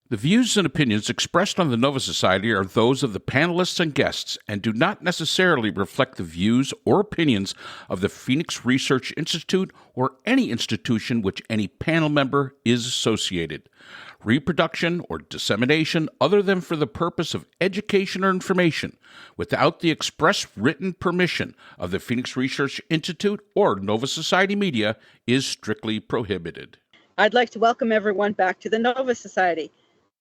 The views and opinions expressed on the Nova Society are those of the panelists and guests and do not necessarily reflect the views or opinions of the Phoenix Research Institute or any institution which any panel member is associated. Reproduction or dissemination other than for the purpose of education or information without the express written permission of the Phoenix Research Institute or Nova Society Media is strictly prohibited. I'd like to welcome everyone back to the Nova Society.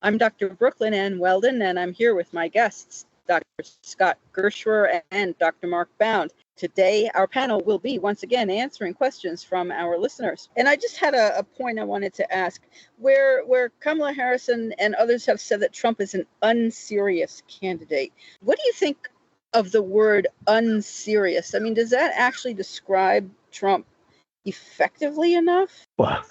I'm Dr. Brooklyn Ann Weldon, and I'm here with my guests, Dr. Scott Gershwer and Dr. Mark Bound. Today, our panel will be, once again, answering questions from our listeners. And I just had a point I wanted to ask, where Kamala Harris and others have said that Trump is an unserious candidate. What do you think of the word unserious? I mean, does that actually describe Trump effectively enough? Well,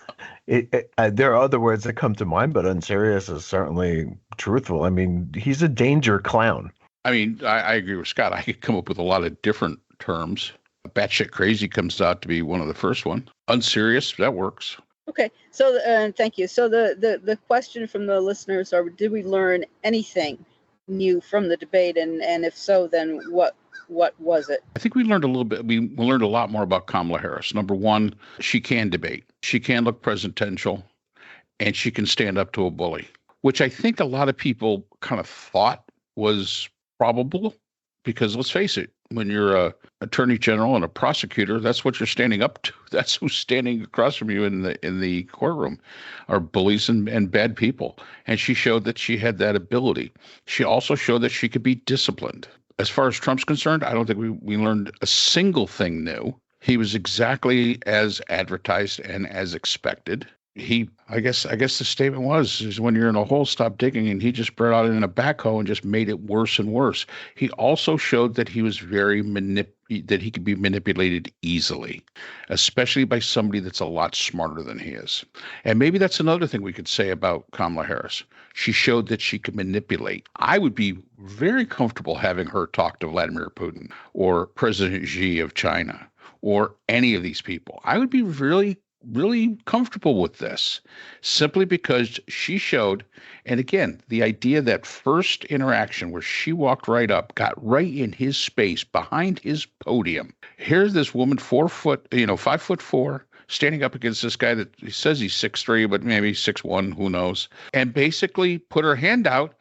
there are other words that come to mind, but unserious is certainly truthful. I mean, he's a danger clown. I mean, I agree with Scott. I could come up with a lot of different terms. Batshit crazy comes out to be one of the first one. Unserious, that works. Okay, so thank you. So the question from the listeners are, did we learn anything new from the debate? And if so, then what was it? I think we learned a little bit. We learned a lot more about Kamala Harris. Number one, she can debate. She can look presidential, and she can stand up to a bully, which I think a lot of people kind of thought was probable because let's face it, when you're a attorney general and a prosecutor, that's what you're standing up to. That's who's standing across from you in the courtroom are bullies and bad people. And she showed that she had that ability. She also showed that she could be disciplined. As far as Trump's concerned, I don't think we learned a single thing new. He was exactly as advertised and as expected. I guess the statement is when you're in a hole, stop digging, and he just brought out in a backhoe and just made it worse and worse. He also showed that he was that he could be manipulated easily, especially by somebody that's a lot smarter than he is. And maybe that's another thing we could say about Kamala Harris. She showed that she could manipulate. I would be very comfortable having her talk to Vladimir Putin or President Xi of China or any of these people. I would be really comfortable with this simply because she showed, and again, the idea that first interaction where she walked right up, got right in his space behind his podium. Here's this woman, 5'4", standing up against this guy that he says he's 6'3", but maybe 6'1", who knows, and basically put her hand out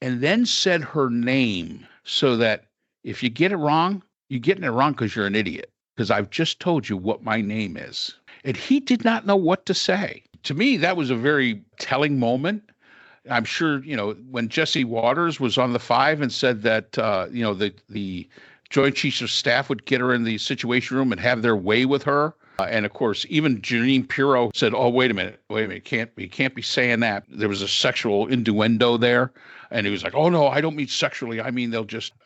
and then said her name so that if you get it wrong, you're getting it wrong because you're an idiot, because I've just told you what my name is. And he did not know what to say. To me, that was a very telling moment. I'm sure, when Jesse Waters was on the 5 and said that, the Joint Chiefs of Staff would get her in the Situation Room and have their way with her. And of course, even Jeanine Pirro said, "Oh, wait a minute, you can't be saying that." There was a sexual innuendo there. And he was like, "Oh, no, I don't mean sexually. I mean,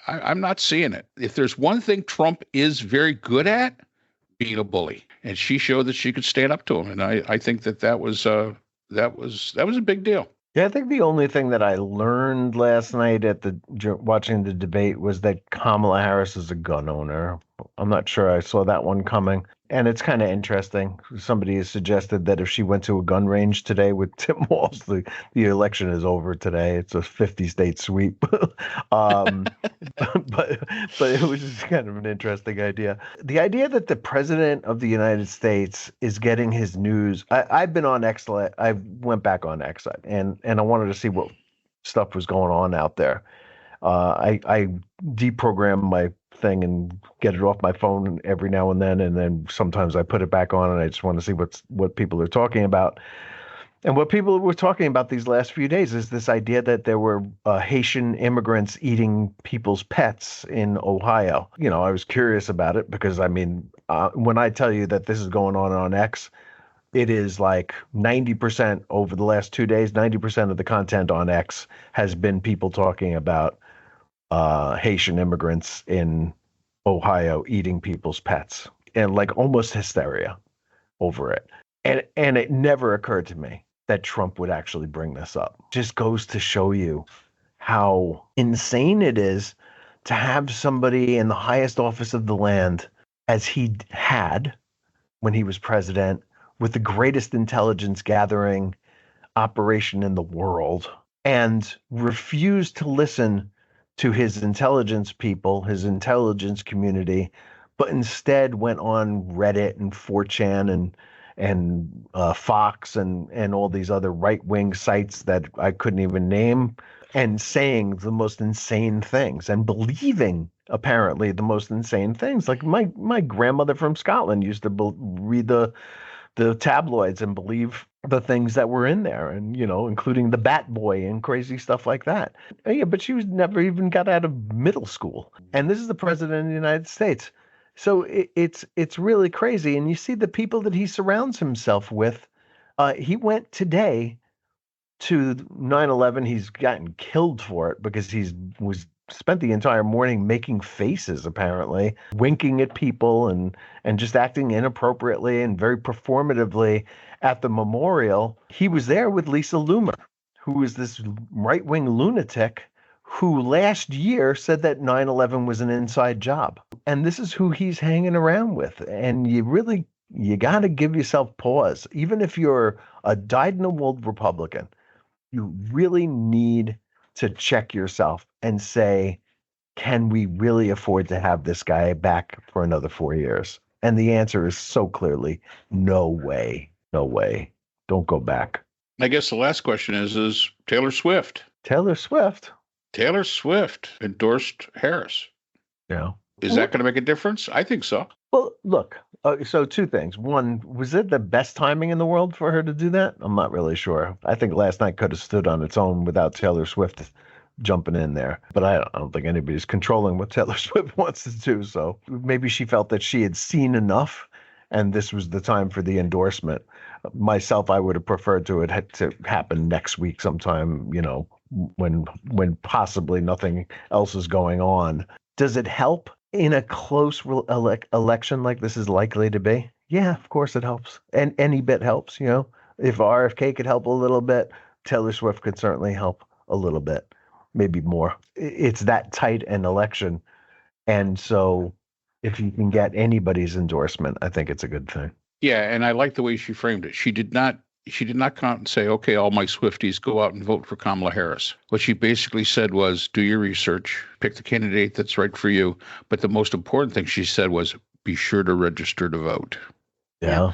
I'm not seeing it." If there's one thing Trump is very good at, being a bully. And she showed that she could stand up to him. And I think that was a big deal. Yeah, I think the only thing that I learned last night watching the debate was that Kamala Harris is a gun owner. I'm not sure I saw that one coming. And it's kind of interesting. Somebody has suggested that if she went to a gun range today with Tim Walz, the election is over today. It's a 50-state sweep. But it was just kind of an interesting idea. The idea that the president of the United States is getting his news. I've been on X. I went back on X, and I wanted to see what stuff was going on out there. I deprogram my thing and get it off my phone every now and then sometimes I put it back on and I just want to see what people are talking about. And what people were talking about these last few days is this idea that there were Haitian immigrants eating people's pets in Ohio. I was curious about it because, when I tell you that this is going on X, it is like 90% over the last 2 days, 90% of the content on X has been people talking about Haitian immigrants in Ohio eating people's pets, and like almost hysteria over it. And it never occurred to me that Trump would actually bring this up. Just goes to show you how insane it is to have somebody in the highest office of the land, as he had when he was president, with the greatest intelligence gathering operation in the world and refused to listen to his intelligence people, his intelligence community, but instead went on Reddit and 4chan and Fox and all these other right-wing sites that I couldn't even name, and saying the most insane things and believing apparently the most insane things. Like my grandmother from Scotland used to read the tabloids and believe the things that were in there, and including the Bat Boy and crazy stuff like that. Yeah, but she was never even got out of middle school, and this is the president of the United States. So it's really crazy, and you see the people that he surrounds himself with. He went today to 9/11. He's gotten killed for it because was spent the entire morning making faces, apparently winking at people and just acting inappropriately and very performatively at the memorial. He was there with Lisa Loomer, who is this right-wing lunatic who last year said that 9/11 was an inside job. And this is who he's hanging around with. And you got to give yourself pause. Even if you're a dyed-in-the-wool Republican, you really need to check yourself and say, can we really afford to have this guy back for another 4 years? And the answer is so clearly, no way, no way. Don't go back. I guess the last question is Taylor Swift. Taylor Swift endorsed Harris. Yeah. Is that going to make a difference? I think so. Well, look, so two things. One, was it the best timing in the world for her to do that? I'm not really sure. I think last night could have stood on its own without Taylor Swift jumping in there. But I don't think anybody's controlling what Taylor Swift wants to do. So maybe she felt that she had seen enough and this was the time for the endorsement. Myself, I would have preferred it to happen next week sometime, when possibly nothing else is going on. Does it help in a close election like this is likely to be? Yeah, of course it helps. And any bit helps, If RFK could help a little bit, Taylor Swift could certainly help a little bit, maybe more. It's that tight an election. And so if you can get anybody's endorsement, I think it's a good thing. Yeah, and I like the way she framed it. She did not come and say, okay, all my Swifties go out and vote for Kamala Harris. What she basically said was, do your research, pick the candidate that's right for you. But the most important thing she said was, be sure to register to vote. Yeah.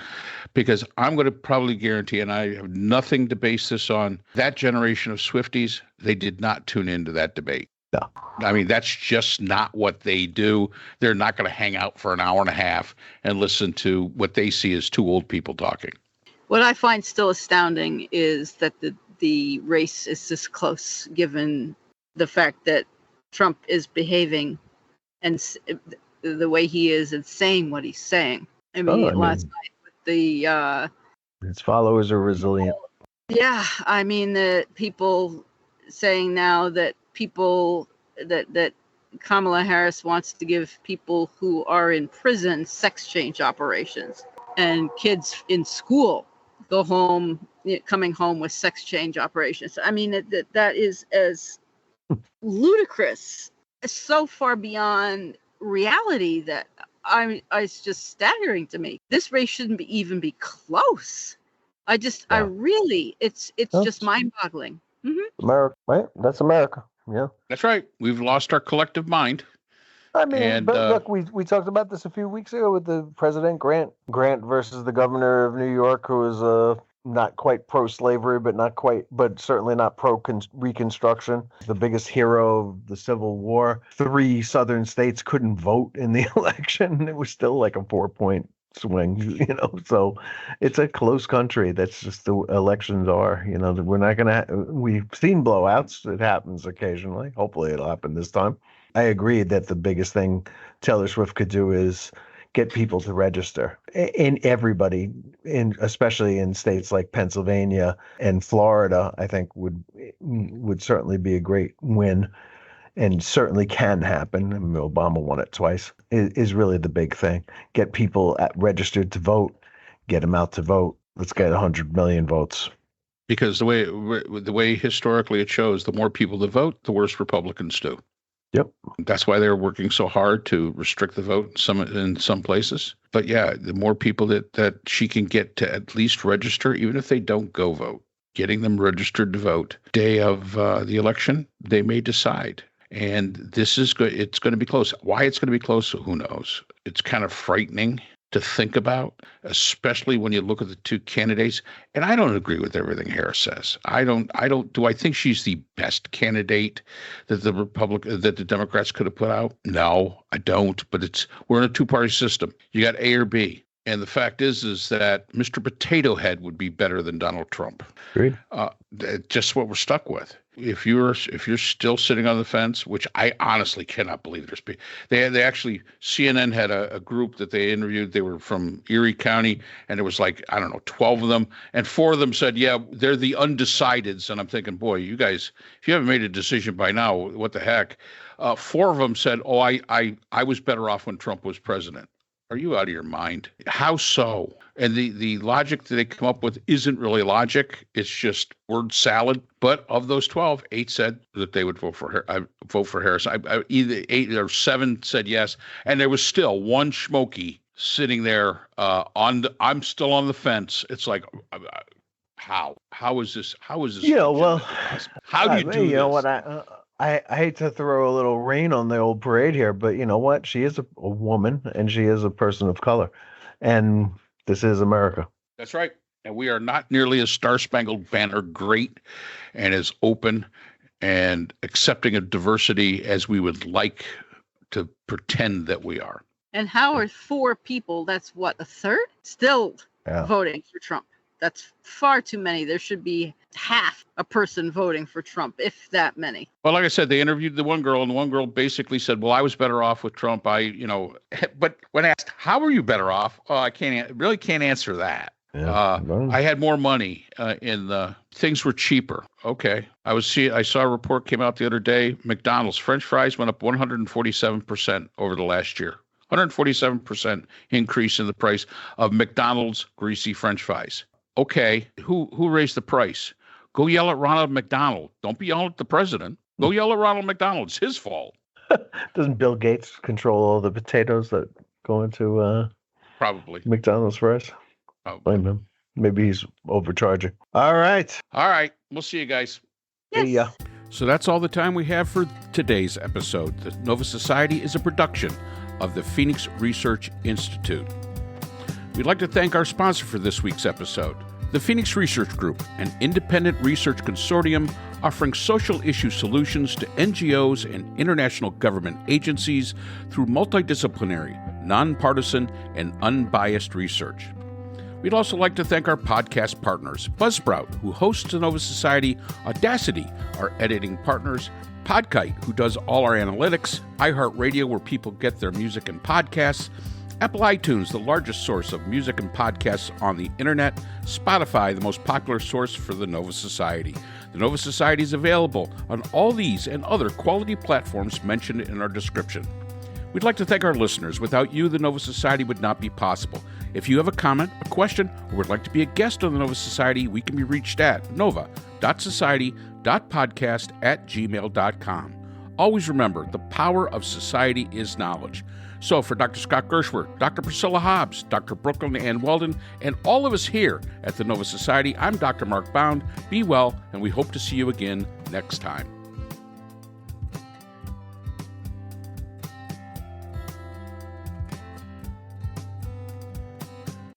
Because I'm going to probably guarantee, and I have nothing to base this on, that generation of Swifties, they did not tune into that debate. No. I mean, that's just not what they do. They're not going to hang out for an hour and a half and listen to what they see as two old people talking. What I find still astounding is that the race is this close, given the fact that Trump is behaving and the way he is and saying what he's saying. I mean, last night with the his followers are resilient. Yeah, I mean, the people saying now that that Kamala Harris wants to give people who are in prison sex change operations, and kids in school coming home with sex change operations. I mean, that is as ludicrous, so far beyond reality that it's just staggering to me. This race shouldn't even be close. It's just mind-boggling. Mm-hmm. America, right? That's America. Yeah, that's right. We've lost our collective mind. I mean, but look, we talked about this a few weeks ago with the President Grant versus the governor of New York, who was not quite pro-slavery, but certainly not pro-Reconstruction. The biggest hero of the Civil War. 3 southern states couldn't vote in the election. It was still like a 4-point swing, so it's a close country. That's just the elections are, we're not going to, we've seen blowouts. It happens occasionally. Hopefully it'll happen this time. I agree that the biggest thing Taylor Swift could do is get people to register, and everybody, especially in states like Pennsylvania and Florida, I think would certainly be a great win. And certainly can happen. I mean, Obama won it twice. Is really the big thing. Get people registered to vote. Get them out to vote. Let's get 100 million votes. Because the way historically it shows, the more people that vote, the worse Republicans do. Yep. That's why they're working so hard to restrict the vote in some places. But yeah, the more people that she can get to at least register, even if they don't go vote, getting them registered to vote. Day of the election, they may decide. And this is good. It's going to be close. Why it's going to be close, who knows? It's kind of frightening to think about, especially when you look at the two candidates. And I don't agree with everything Harris says. Do I think she's the best candidate that the Democrats could have put out? No, I don't. But we're in a two-party system. You got A or B. And the fact is that Mr. Potato Head would be better than Donald Trump. Agreed. Just what we're stuck with. If you're still sitting on the fence, which I honestly cannot believe they actually, CNN had a group that they interviewed. They were from Erie County, and it was like, I don't know, 12 of them, and 4 of them said, yeah, they're the undecideds. And I'm thinking, boy, you guys, if you haven't made a decision by now, what the heck? 4 of them said, oh, I was better off when Trump was president. Are you out of your mind? How so? And the logic that they come up with isn't really logic. It's just word salad. But of those 12, 8 said that they would vote for Harris. Either 8 or 7 said yes. And there was still one schmokey sitting there I'm still on the fence. It's like, how is this? Yeah, well, how do you do this? You know what? I hate to throw a little rain on the old parade here, but you know what? She is a woman, and she is a person of color, and this is America. That's right. And we are not nearly as Star-Spangled Banner great and as open and accepting of diversity as we would like to pretend that we are. And how are 4 people, that's what, a third, still voting for Trump? That's far too many. There should be half a person voting for Trump, if that many. Well, like I said, they interviewed the one girl, and the one girl basically said, well, I was better off with Trump. But when asked, how are you better off? I really can't answer that. Yeah, I had more money things were cheaper. Okay. I saw a report came out the other day. McDonald's French fries went up 147% over the last year. 147% increase in the price of McDonald's greasy French fries. Okay, who raised the price? Go yell at Ronald McDonald. Don't be yelling at the president. Go yell at Ronald McDonald. It's his fault. Doesn't Bill Gates control all the potatoes that go into probably McDonald's fries? Blame him. Maybe he's overcharging. All right. We'll see you guys. Yes. See ya. So that's all the time we have for today's episode. The Nova Society is a production of the Phoenix Research Institute. We'd like to thank our sponsor for this week's episode, the Phoenix Research Group, an independent research consortium offering social issue solutions to NGOs and international government agencies through multidisciplinary, nonpartisan, and unbiased research. We'd also like to thank our podcast partners, Buzzsprout, who hosts the Nova Society, Audacity, our editing partners, Podkite, who does all our analytics, iHeartRadio, where people get their music and podcasts, Apple iTunes, the largest source of music and podcasts on the internet, Spotify, the most popular source for the Nova Society. The Nova Society is available on all these and other quality platforms mentioned in our description. We'd like to thank our listeners. Without you, the Nova Society would not be possible. If you have a comment, a question, or would like to be a guest on the Nova Society, we can be reached at nova.society.podcast@gmail.com. Always remember, the power of society is knowledge. So for Dr. Scott Gershwer, Dr. Priscilla Hobbs, Dr. Brooklyn Ann Weldon, and all of us here at the Nova Society, I'm Dr. Mark Bound. Be well, and we hope to see you again next time.